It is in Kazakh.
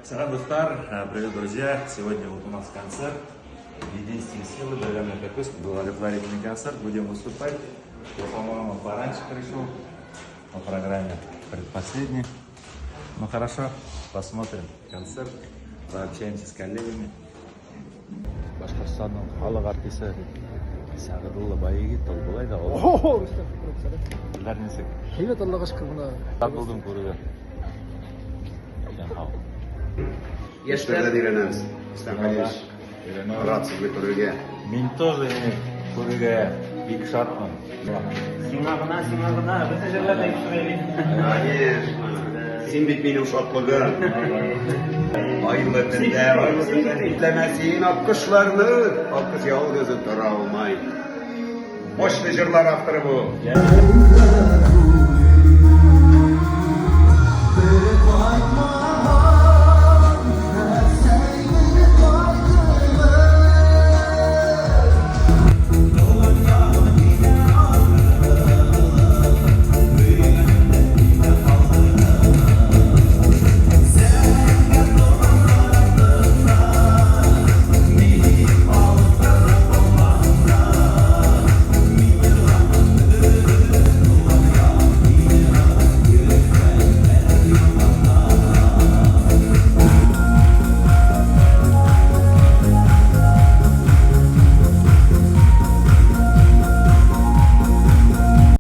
Салам, достар, привет, друзья! Сегодня вот у нас концерт «Единственные силы», деревянная переписка, благотворительный концерт. Будем выступать. Я, по-моему, пораньше пришел по программе предпоследний. Ну хорошо, посмотрим концерт, пообщаемся с коллегами. Башкортостанның халық артисі Сағыдулла Байеги толбылай да ол. Ләрнесек. Хейбет Аллаға шүкір мына. Сағыдулдың көруге. Ештерде үйренеміз. Стақалеш. Рад сізге көруге. Мен тоже көруге бик шартмын. Сиңағына, bütün жерлерде үйшірелейді. Конечно. Сен бит менің шатлығым. Айлы түнде, итлемесін аккышларны. Аккыз ял gözü тұра алмай. Мощный жырлар авторы бұл.